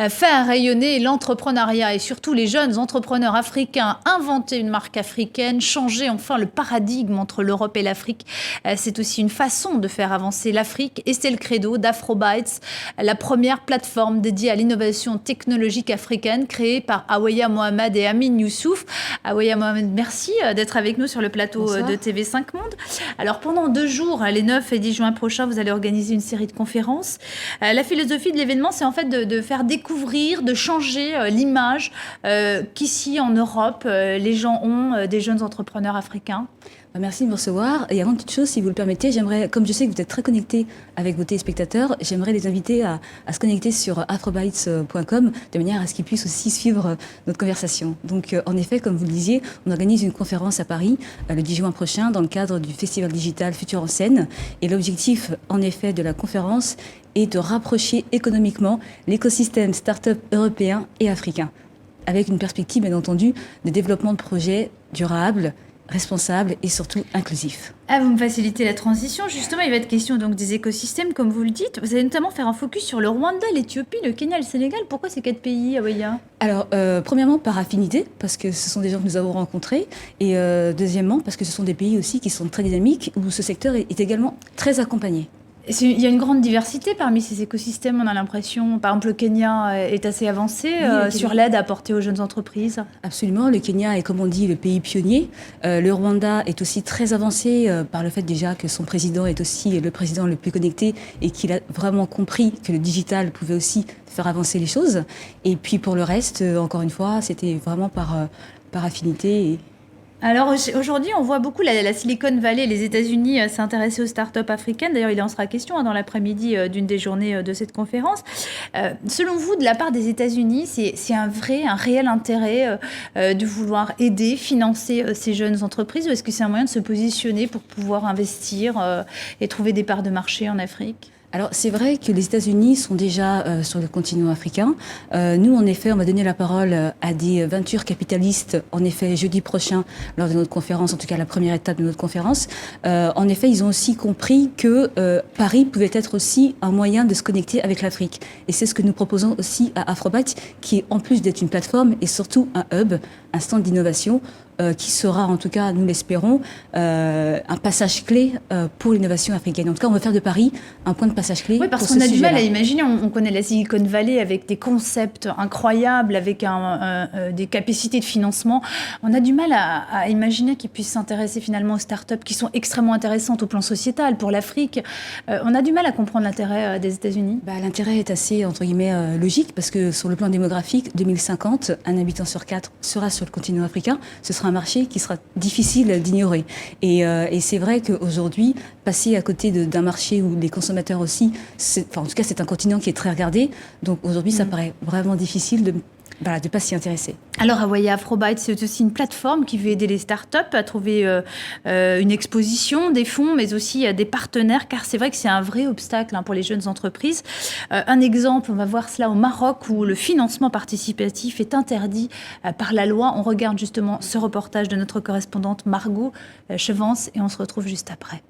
Faire rayonner l'entrepreneuriat et surtout les jeunes entrepreneurs africains, inventer une marque africaine, changer enfin le paradigme entre l'Europe et l'Afrique. C'est aussi une façon de faire avancer l'Afrique et c'est le credo d'Afrobytes, la première plateforme dédiée à l'innovation technologique africaine créée par Aweya Mohamed et Amin Youssouf. Aweya Mohamed, merci d'être avec nous sur le plateau de TV5 Monde. Alors pendant 2 jours, les 9 et 10 juin prochains, vous allez organiser une série de conférences. La philosophie de l'événement, c'est en fait de faire découvrir, de changer l'image qu'ici en Europe, les gens ont des jeunes entrepreneurs africains. Merci de me recevoir. Et avant toute chose, si vous le permettez, j'aimerais, comme je sais que vous êtes très connectés avec vos téléspectateurs, j'aimerais les inviter à se connecter sur afrobytes.com de manière à ce qu'ils puissent aussi suivre notre conversation. Donc, en effet, comme vous le disiez, on organise une conférence à Paris le 10 juin prochain dans le cadre du Festival Digital Futur en Scène. Et l'objectif, en effet, de la conférence est de rapprocher économiquement l'écosystème start-up européen et africain, avec une perspective, bien entendu, de développement de projets durables, responsable et surtout inclusif. Vous me facilitez la transition. Justement, il va être question donc des écosystèmes, comme vous le dites. Vous allez notamment faire un focus sur le Rwanda, l'Éthiopie, le Kenya, le Sénégal. Pourquoi ces 4 pays, Aweya ? Alors, premièrement, par affinité, parce que ce sont des gens que nous avons rencontrés. Et deuxièmement, parce que ce sont des pays aussi qui sont très dynamiques, où ce secteur est également très accompagné. Il y a une grande diversité parmi ces écosystèmes, on a l'impression. Par exemple, le Kenya est assez avancé sur l'aide apportée aux jeunes entreprises. Absolument, le Kenya est, comme on dit, le pays pionnier. Le Rwanda est aussi très avancé par le fait déjà que son président est aussi le président le plus connecté et qu'il a vraiment compris que le digital pouvait aussi faire avancer les choses. Et puis pour le reste, encore une fois, c'était vraiment par affinité. Alors aujourd'hui, on voit beaucoup la Silicon Valley, les États-Unis s'intéresser aux startups africaines. D'ailleurs, il en sera question dans l'après-midi d'une des journées de cette conférence. Selon vous, de la part des États-Unis, c'est un réel intérêt de vouloir aider, financer ces jeunes entreprises, ou est-ce que c'est un moyen de se positionner pour pouvoir investir et trouver des parts de marché en Afrique ? Alors, c'est vrai que les États-Unis sont déjà sur le continent africain. Nous, en effet, on va donner la parole à des venture capitalistes, en effet, jeudi prochain, lors de notre conférence, en tout cas la première étape de notre conférence. En effet, ils ont aussi compris que Paris pouvait être aussi un moyen de se connecter avec l'Afrique. Et c'est ce que nous proposons aussi à Afrobytes, qui, en plus d'être une plateforme, est surtout un hub, un stand d'innovation, qui sera, en tout cas, nous l'espérons, un passage clé pour l'innovation africaine. En tout cas, on va faire de Paris un point de passage clé. Oui, parce qu'on a du mal à imaginer. On connaît la Silicon Valley avec des concepts incroyables, avec des capacités de financement. On a du mal à imaginer qu'ils puissent s'intéresser finalement aux startups qui sont extrêmement intéressantes au plan sociétal pour l'Afrique. On a du mal à comprendre l'intérêt des États-Unis. L'intérêt est assez, entre guillemets, logique, parce que sur le plan démographique, 2050, un habitant sur 4 sera sur le continent africain. Ce sera un marché qui sera difficile d'ignorer. Et c'est vrai qu'aujourd'hui, passer à côté d'un marché où les consommateurs aussi, en tout cas c'est un continent qui est très regardé, donc aujourd'hui ça paraît vraiment difficile de ne pas s'y intéresser. Alors Aweya, Afrobytes, c'est aussi une plateforme qui veut aider les startups à trouver une exposition, des fonds, mais aussi des partenaires, car c'est vrai que c'est un vrai obstacle pour les jeunes entreprises. Un exemple, on va voir cela au Maroc, où le financement participatif est interdit par la loi. On regarde justement ce reportage de notre correspondante Margot Chevance et on se retrouve juste après.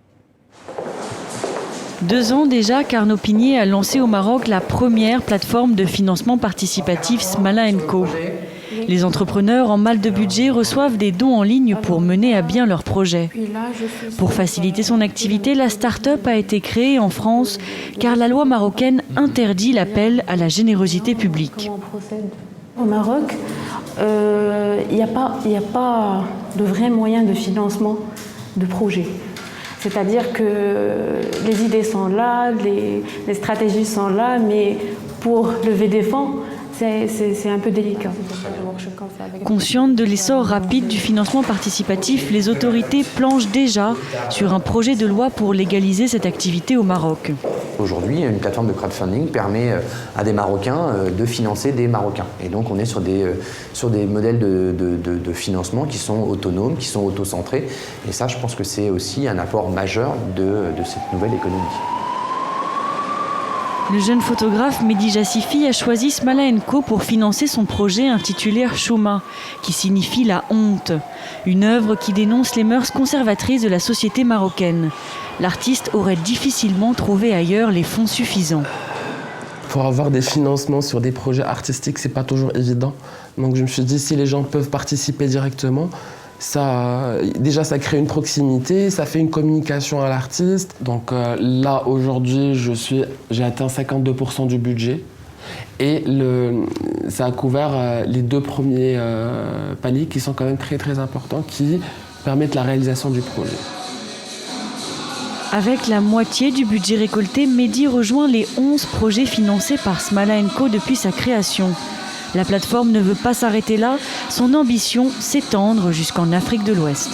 2 ans déjà qu'Arnaud Pigné a lancé au Maroc la première plateforme de financement participatif Smala & Co. Les entrepreneurs en mal de budget reçoivent des dons en ligne pour mener à bien leur projet. Pour faciliter son activité, la start-up a été créée en France car la loi marocaine interdit l'appel à la générosité publique. Au Maroc, il n'y a pas de vrai moyen de financement de projet. C'est-à-dire que les idées sont là, les stratégies sont là, mais pour lever des fonds, c'est un peu délicat. Conscientes de l'essor rapide du financement participatif, les autorités planchent déjà sur un projet de loi pour légaliser cette activité au Maroc. Aujourd'hui, une plateforme de crowdfunding permet à des Marocains de financer des Marocains. Et donc on est sur des modèles de financement qui sont autonomes, qui sont auto-centrés. Et ça, je pense que c'est aussi un apport majeur de cette nouvelle économie. Le jeune photographe Mehdi Jassifi a choisi Smala & Co pour financer son projet intitulé Chouma, qui signifie la honte. Une œuvre qui dénonce les mœurs conservatrices de la société marocaine. L'artiste aurait difficilement trouvé ailleurs les fonds suffisants. pour avoir des financements sur des projets artistiques, c'est pas toujours évident. Donc je me suis dit, si les gens peuvent participer directement, déjà ça crée une proximité, ça fait une communication à l'artiste. Donc là, aujourd'hui, j'ai atteint 52% du budget. Et ça a couvert les 2 premiers paliers qui sont quand même très très importants, qui permettent la réalisation du projet. Avec la moitié du budget récolté, Mehdi rejoint les 11 projets financés par Smala & Co depuis sa création. La plateforme ne veut pas s'arrêter là, son ambition, s'étendre jusqu'en Afrique de l'Ouest.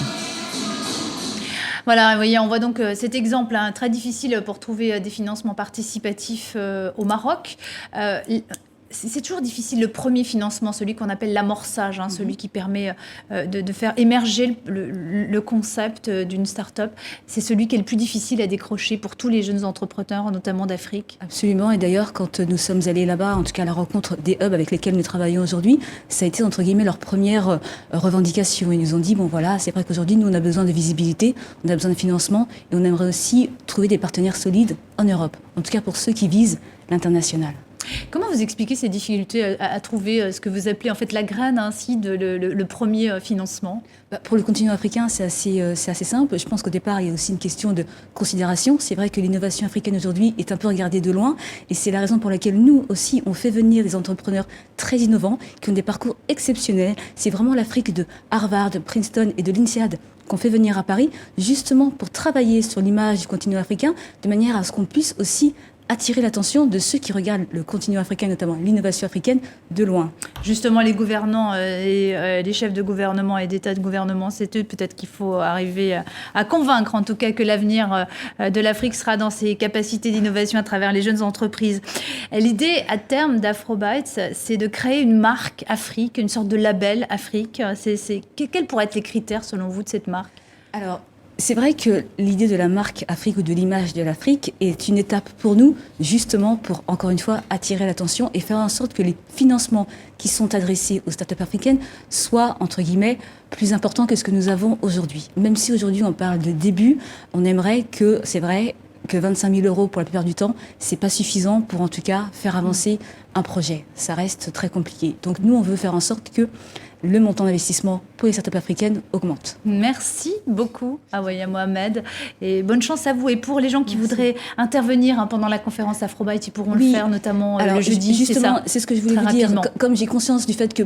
Voilà, vous voyez, on voit donc cet exemple très difficile pour trouver des financements participatifs au Maroc. C'est toujours difficile le premier financement, celui qu'on appelle l'amorçage, celui qui permet de faire émerger le concept d'une start-up. C'est celui qui est le plus difficile à décrocher pour tous les jeunes entrepreneurs, notamment d'Afrique. Absolument. Et d'ailleurs, quand nous sommes allés là-bas, en tout cas à la rencontre des hubs avec lesquels nous travaillons aujourd'hui, ça a été entre guillemets leur première revendication. Ils nous ont dit, bon voilà, c'est vrai qu'aujourd'hui, nous, on a besoin de visibilité, on a besoin de financement et on aimerait aussi trouver des partenaires solides en Europe. En tout cas pour ceux qui visent l'international. Comment vous expliquez ces difficultés à trouver ce que vous appelez en fait la graine ainsi de le premier financement? Pour le continent africain, c'est assez simple. Je pense qu'au départ, il y a aussi une question de considération. C'est vrai que l'innovation africaine aujourd'hui est un peu regardée de loin et c'est la raison pour laquelle nous aussi, on fait venir des entrepreneurs très innovants qui ont des parcours exceptionnels. C'est vraiment l'Afrique de Harvard, de Princeton et de l'INSEAD qu'on fait venir à Paris justement pour travailler sur l'image du continent africain de manière à ce qu'on puisse aussi attirer l'attention de ceux qui regardent le continent africain, notamment l'innovation africaine, de loin. Justement, les gouvernants et les chefs de gouvernement et d'état de gouvernement, c'est eux peut-être qu'il faut arriver à convaincre, en tout cas, que l'avenir de l'Afrique sera dans ses capacités d'innovation à travers les jeunes entreprises. L'idée, à terme, d'Afrobytes, c'est de créer une marque Afrique, une sorte de label Afrique. Quels pourraient être les critères, selon vous, de cette marque? Alors, c'est vrai que l'idée de la marque Afrique ou de l'image de l'Afrique est une étape pour nous, justement pour, encore une fois, attirer l'attention et faire en sorte que les financements qui sont adressés aux startups africaines soient, entre guillemets, plus importants que ce que nous avons aujourd'hui. Même si aujourd'hui on parle de début, on aimerait que, c'est vrai, que 25 000 € pour la plupart du temps, c'est pas suffisant pour en tout cas faire avancer un projet. Ça reste très compliqué. Donc nous, on veut faire en sorte que le montant d'investissement pour les startups africaines augmente. Merci beaucoup, Awaïa Mohamed, et bonne chance à vous. Et pour les gens qui voudraient intervenir pendant la conférence Afrobytes, ils pourront le faire, notamment le jeudi. Justement, c'est ce que je voulais vous dire. Comme j'ai conscience du fait que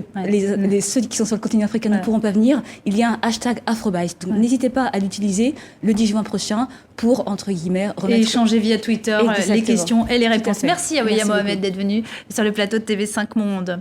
ceux qui sont sur le continent africain ne pourront pas venir, il y a un hashtag Afrobytes. Donc n'hésitez pas à l'utiliser le 10 juin prochain pour, entre guillemets, remettre... Et échanger via Twitter les questions et les réponses. Merci, Awaïa Mohamed, d'être venue sur le plateau de TV5 Monde.